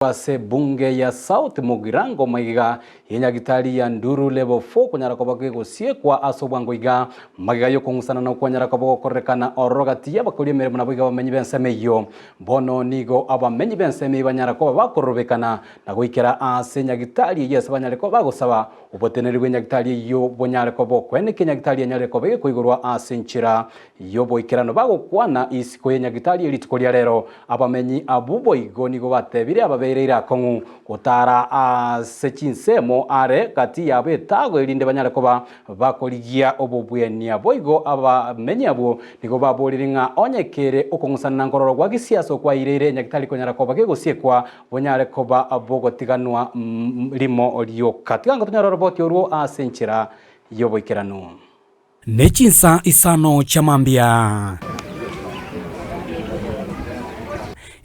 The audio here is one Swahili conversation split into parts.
Wase bunge ya South Mugirango maiga yenyagitari ya Nduru level 4 kunyara kobage gosie kwa asobwango iga magiga yo kungusana na kunyara kobago korekana orogati yabakuri mere munabiga bamenyi bensemeyo bono nigo abamenyi benseme banyara koba bakorobekana na goikera ase nyagitari yese banyare koba gosaba uboteneri bw'nyagitari yo bonyare kobo kwene kenyagitari nyare kobe kuigurwa ase nchira yo boikerano bago kwana isiko yenyagitari elitikolia rero abamenyi abubo igo nigo batebire ababereira kongu kutara sechinsemo are kati yabe tago elinde banyare koba bakoligia obobwenia boigo abamenyi abo nigo baboliringa onyekere okungusana ngororo gwa gisiaso kwa irere nyagitari konyara koba gegosiekwa bonyare koba abogotiganwa limo lyoka tigango tunyara roboti oruo asenchira yoboikerano nechinsa isano chamambia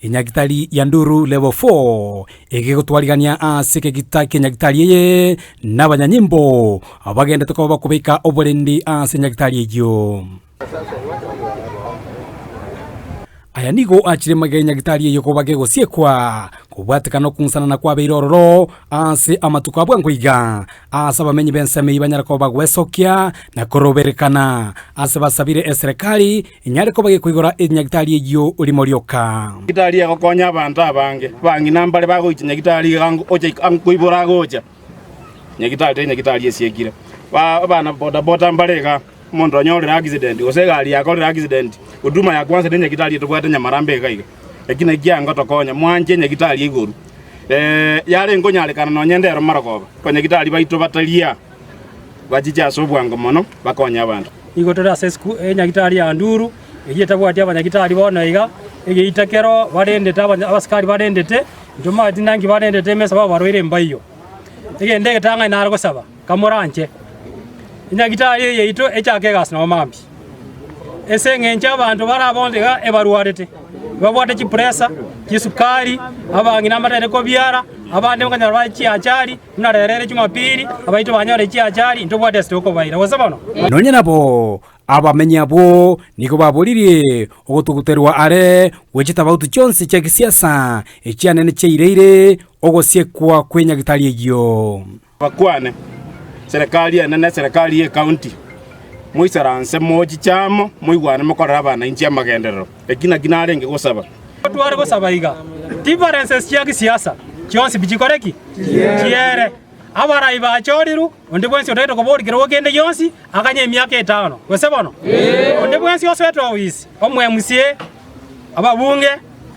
inyagitari ya Nduru level 4 egegotwarigania ase kegitaki nyagitari ye n'abanyanyimbo abagenda tukoba kubika oborendi ase nyagitari ejo aya nigo achire magenya gitari yo kobage gosiekwa kubwatekano kunsana na kwa beirororo ase amatuka abwangoiga ase abamenyi benseme ibanyara koba gwesokia na koroberekana ase basabire eserikali inyare kobage kuigora enyagitari ejo urimo ryoka gitari yagokonya abantu abange bangi nambale bagoicha nyagitari gango oche ankuibora gocha nyagitari esiekire bana boda mbalega mondo anyorera accident osegari yakorera accident uduma ya kwanza nyagitari tubwate nyamarambe gaiga ekina gianga tokonya mwanje nyagitari iguru yare ngonyalekana no nyendero maragoba konyagitari baito batalia bajija sobwango mono bakonya abantu igotora sesku nyagitari ya Nduru egiyetabwati abanyagitari bona iga egiitakero barendete abaskari barendete nduma dinangi barendete mesa babarwire mbayo egende getanga inargo saba kamoranje inyagitari yeito echake gas no mambi esengencha abantu barabondega ebaruarete babwate chipresa chisukari abangi namatete ko biara abande mukanyara bachiachari munarerere Jumapili abaito banyore chiachari ntobwate stoko baira wasabano nonye nabo abamenyi abo niko baburirie ogotuguterwa are wechita bautu chonse cha kisiasa echianene cheireire ogosiekwa kwenyagitari ejo bakwane serikali ya serikali ya county muisaranse moji chamo muigwane mukorera abana inchi amagenderero ekina ginarenge gosaba tware gosaba iga differences cia kisiasa chonse bichikoreki chiere abarai bachoriru onde bwensi otaito koborikero ogende yonsi akanye emyaka 5 wesebono onde bwensi osweto wisi omwemusie ababunge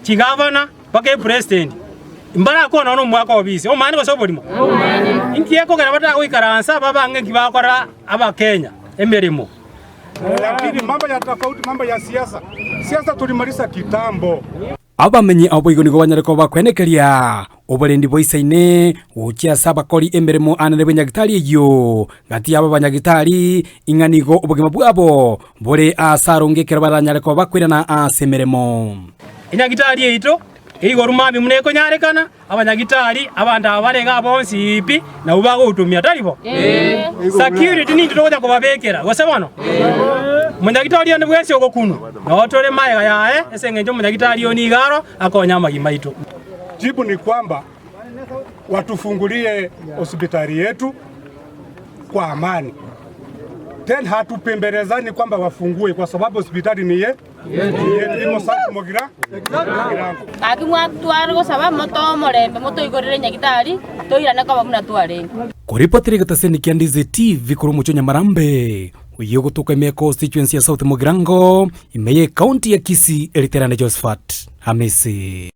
chigavana pake president mbara ko no mwaka obisi omani gosoborimo inkieko gara bata kuikaransa babange kibakora abakenya emerimo lakini mambo ya tofauti mambo ya siasa tulimaliza kitambo abamenyi abo igo nigo banyare koba kwenekeria oborendi boisaine ukia saba kori emeremo anane banyagitari ejo gati aba banyagitari inganigo obogima bwabo bore asarongekera baranyare koba kwirana asemeremo inyagitari eito igo rumami muneko nyarekana abanyagitari abanda abarenga bonsi ipi na ubago utumia talibo security ni ndoja kubabekera wasabano munyagitari ande bwese ogokuno na otore maega yae esengenjo munyagitari oni garo akonya magima itu jibu ni kwamba watufungulie hospitali yetu kwa amani tena hatupembelezani kwamba wafungue kwa sababu hospitali ni yetu imo South Mugirango akimwa twaro saba moto morembe moto igorere nyagitari toirana kwa muna tware kuripotiri gataseni Kiandize TV kuru mucho Nyamarambe uyo gutuka ime constituency ya South Mugirango imeye county ya Kisii eliterane Josephat Hamisi.